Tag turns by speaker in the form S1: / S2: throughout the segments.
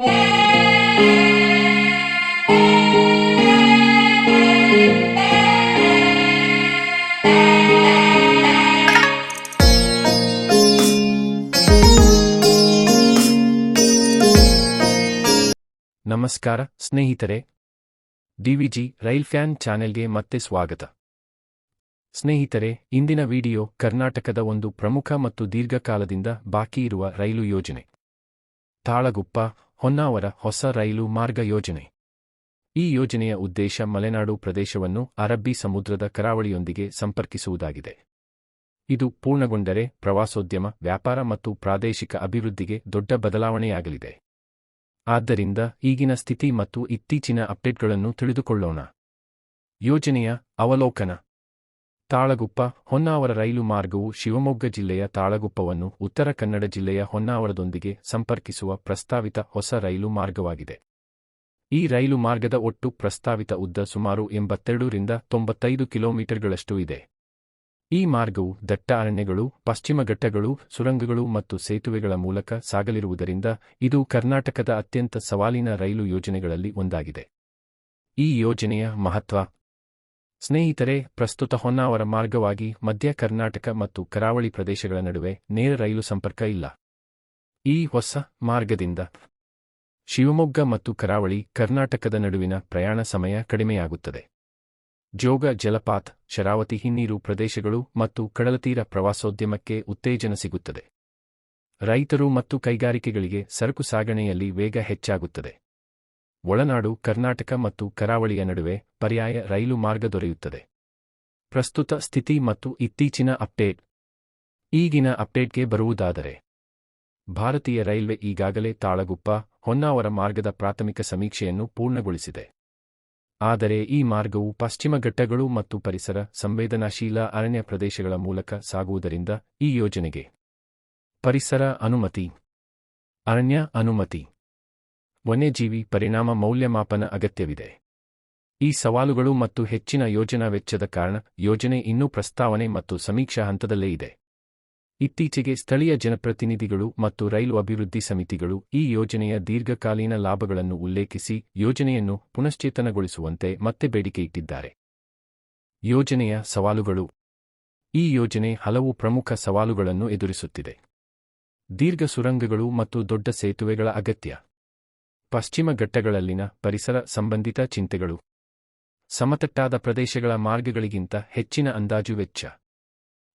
S1: ನಮಸ್ಕಾರ ಸ್ನೇಹಿತರೆ, DVG rail fan ಚಾನೆಲ್ಗೆ ಮತ್ತೆ ಸ್ವಾಗತ. ಸ್ನೇಹಿತರೆ, ಇಂದಿನ ವಿಡಿಯೋ ಕರ್ನಾಟಕದ ಒಂದು ಪ್ರಮುಖ ಮತ್ತು ದೀರ್ಘಕಾಲದಿಂದ ಬಾಕಿ ಇರುವ ರೈಲು ಯೋಜನೆ, ತಾಳಗುಪ್ಪ ಹೊನ್ನಾವರ ಹೊಸ ರೈಲು ಮಾರ್ಗ ಯೋಜನೆ. ಈ ಯೋಜನೆಯ ಉದ್ದೇಶ ಮಲೆನಾಡು ಪ್ರದೇಶವನ್ನು ಅರಬ್ಬಿ ಸಮುದ್ರದ ಕರಾವಳಿಯೊಂದಿಗೆ ಸಂಪರ್ಕಿಸುವುದಾಗಿದೆ. ಇದು ಪೂರ್ಣಗೊಂಡರೆ ಪ್ರವಾಸೋದ್ಯಮ, ವ್ಯಾಪಾರ ಮತ್ತು ಪ್ರಾದೇಶಿಕ ಅಭಿವೃದ್ಧಿಗೆ ದೊಡ್ಡ ಬದಲಾವಣೆಯಾಗಲಿದೆ. ಆದ್ದರಿಂದ ಈಗಿನ ಸ್ಥಿತಿ ಮತ್ತು ಇತ್ತೀಚಿನ ಅಪ್ಡೇಟ್ಗಳನ್ನು ತಿಳಿದುಕೊಳ್ಳೋಣ. ಯೋಜನೆಯ ಅವಲೋಕನ. ತಾಳಗುಪ್ಪ ಹೊನ್ನಾವರ ರೈಲು ಮಾರ್ಗವು ಶಿವಮೊಗ್ಗ ಜಿಲ್ಲೆಯ ತಾಳಗುಪ್ಪವನ್ನು ಉತ್ತರ ಕನ್ನಡ ಜಿಲ್ಲೆಯ ಹೊನ್ನಾವರದೊಂದಿಗೆ ಸಂಪರ್ಕಿಸುವ ಪ್ರಸ್ತಾವಿತ ಹೊಸ ರೈಲು ಮಾರ್ಗವಾಗಿದೆ. ಈ ರೈಲು ಮಾರ್ಗದ ಒಟ್ಟು ಪ್ರಸ್ತಾವಿತ ಉದ್ದ ಸುಮಾರು 82-95 ಕಿಲೋಮೀಟರ್ಗಳಷ್ಟು ಇದೆ. ಈ ಮಾರ್ಗವು ದಟ್ಟ ಅರಣ್ಯಗಳು, ಪಶ್ಚಿಮ ಘಟ್ಟಗಳು, ಸುರಂಗಗಳು ಮತ್ತು ಸೇತುವೆಗಳ ಮೂಲಕ ಸಾಗಲಿರುವುದರಿಂದ ಇದು ಕರ್ನಾಟಕದ ಅತ್ಯಂತ ಸವಾಲಿನ ರೈಲು ಯೋಜನೆಗಳಲ್ಲಿ ಒಂದಾಗಿದೆ. ಈ ಯೋಜನೆಯ ಮಹತ್ವ. ಸ್ನೇಹಿತರೆ, ಪ್ರಸ್ತುತ ಹೊನ್ನಾವರ ಮಾರ್ಗವಾಗಿ ಮಧ್ಯ ಕರ್ನಾಟಕ ಮತ್ತು ಕರಾವಳಿ ಪ್ರದೇಶಗಳ ನಡುವೆ ನೇರ ರೈಲು ಸಂಪರ್ಕ ಇಲ್ಲ. ಈ ಹೊಸ ಮಾರ್ಗದಿಂದ ಶಿವಮೊಗ್ಗ ಮತ್ತು ಕರಾವಳಿ ಕರ್ನಾಟಕದ ನಡುವಿನ ಪ್ರಯಾಣ ಸಮಯ ಕಡಿಮೆಯಾಗುತ್ತದೆ. ಜೋಗ ಜಲಪಾತ, ಶರಾವತಿ ಹಿನ್ನೀರು ಪ್ರದೇಶಗಳು ಮತ್ತು ಕಡಲತೀರ ಪ್ರವಾಸೋದ್ಯಮಕ್ಕೆ ಉತ್ತೇಜನ ಸಿಗುತ್ತದೆ. ರೈತರು ಮತ್ತು ಕೈಗಾರಿಕೆಗಳಿಗೆ ಸರಕು ಸಾಗಣೆಯಲ್ಲಿ ವೇಗ ಹೆಚ್ಚಾಗುತ್ತದೆ. ಒಳನಾಡು ಕರ್ನಾಟಕ ಮತ್ತು ಕರಾವಳಿಯ ನಡುವೆ ಪರ್ಯಾಯ ರೈಲು ಮಾರ್ಗ ದೊರೆಯುತ್ತದೆ. ಪ್ರಸ್ತುತ ಸ್ಥಿತಿ ಮತ್ತು ಇತ್ತೀಚಿನ ಅಪ್ಡೇಟ್. ಈಗಿನ ಅಪ್ಡೇಟ್ಗೆ ಬರುವುದಾದರೆ, ಭಾರತೀಯ ರೈಲ್ವೆ ಈಗಾಗಲೇ ತಾಳಗುಪ್ಪ ಹೊನ್ನಾವರ ಮಾರ್ಗದ ಪ್ರಾಥಮಿಕ ಸಮೀಕ್ಷೆಯನ್ನು ಪೂರ್ಣಗೊಳಿಸಿದೆ. ಆದರೆ ಈ ಮಾರ್ಗವು ಪಶ್ಚಿಮ ಘಟ್ಟಗಳು ಮತ್ತು ಪರಿಸರ ಸಂವೇದನಾಶೀಲ ಅರಣ್ಯ ಪ್ರದೇಶಗಳ ಮೂಲಕ ಸಾಗುವುದರಿಂದ ಈ ಯೋಜನೆಗೆ ಪರಿಸರ ಅನುಮತಿ, ಅರಣ್ಯ ಅನುಮತಿ, ವನ್ಯಜೀವಿ ಪರಿಣಾಮ ಮೌಲ್ಯಮಾಪನ ಅಗತ್ಯವಿದೆ. ಈ ಸವಾಲುಗಳು ಮತ್ತು ಹೆಚ್ಚಿನ ಯೋಜನಾ ವೆಚ್ಚದ ಕಾರಣ ಯೋಜನೆ ಇನ್ನೂ ಪ್ರಸ್ತಾವನೆ ಮತ್ತು ಸಮೀಕ್ಷಾ ಹಂತದಲ್ಲೇ ಇದೆ. ಇತ್ತೀಚೆಗೆ ಸ್ಥಳೀಯ ಜನಪ್ರತಿನಿಧಿಗಳು ಮತ್ತು ರೈಲು ಅಭಿವೃದ್ಧಿ ಸಮಿತಿಗಳು ಈ ಯೋಜನೆಯ ದೀರ್ಘಕಾಲೀನ ಲಾಭಗಳನ್ನು ಉಲ್ಲೇಖಿಸಿ ಯೋಜನೆಯನ್ನು ಪುನಶ್ಚೇತನಗೊಳಿಸುವಂತೆ ಮತ್ತೆ ಬೇಡಿಕೆ ಇಟ್ಟಿದ್ದಾರೆ. ಯೋಜನೆಯ ಸವಾಲುಗಳು. ಈ ಯೋಜನೆ ಹಲವು ಪ್ರಮುಖ ಸವಾಲುಗಳನ್ನು ಎದುರಿಸುತ್ತಿದೆ. ದೀರ್ಘ ಸುರಂಗಗಳು ಮತ್ತು ದೊಡ್ಡ ಸೇತುವೆಗಳ ಅಗತ್ಯ. ಪಶ್ಚಿಮ ಘಟ್ಟಗಳಲ್ಲಿನ ಪರಿಸರ ಸಂಬಂಧಿತ ಚಿಂತೆಗಳು. ಸಮತಟ್ಟಾದ ಪ್ರದೇಶಗಳ ಮಾರ್ಗಗಳಿಗಿಂತ ಹೆಚ್ಚಿನ ಅಂದಾಜು ವೆಚ್ಚ.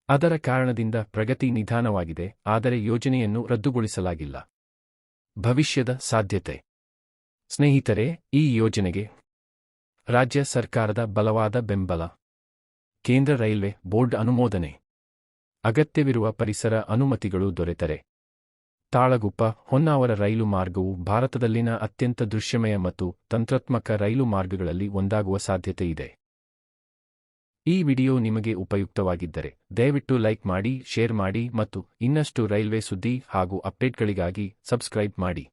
S1: ಅದರ ಕಾರಣದಿಂದ ಪ್ರಗತಿ ನಿಧಾನವಾಗಿದೆ, ಆದರೆ ಯೋಜನೆಯನ್ನು ರದ್ದುಗೊಳಿಸಲಾಗಿಲ್ಲ. ಭವಿಷ್ಯದ ಸಾಧ್ಯತೆ. ಸ್ನೇಹಿತರೆ, ಈ ಯೋಜನೆಗೆ ರಾಜ್ಯ ಸರ್ಕಾರದ ಬಲವಾದ ಬೆಂಬಲ, ಕೇಂದ್ರ ರೈಲ್ವೆ ಬೋರ್ಡ್ ಅನುಮೋದನೆ, ಅಗತ್ಯವಿರುವ ಪರಿಸರ ಅನುಮತಿಗಳು ದೊರೆತರೆ ತಾಳಗುಪ್ಪ ಹೊನ್ನಾವರ ರೈಲು ಮಾರ್ಗವು ಭಾರತದಲ್ಲಿನ ಅತ್ಯಂತ ದೃಶ್ಯಮಯ ಮತ್ತು ತಂತ್ರಾತ್ಮಕ ರೈಲು ಮಾರ್ಗಗಳಲ್ಲಿ ಒಂದಾಗುವ ಸಾಧ್ಯತೆ ಇದೆ. ಈ ವಿಡಿಯೋ ನಿಮಗೆ ಉಪಯುಕ್ತವಾಗಿದ್ದರೆ ದಯವಿಟ್ಟು ಲೈಕ್ ಮಾಡಿ, ಶೇರ್ ಮಾಡಿ ಮತ್ತು ಇನ್ನಷ್ಟು ರೈಲ್ವೆ ಸುದ್ದಿ ಹಾಗೂ ಅಪ್ಡೇಟ್ಗಳಿಗಾಗಿ ಸಬ್ಸ್ಕ್ರೈಬ್ ಮಾಡಿ.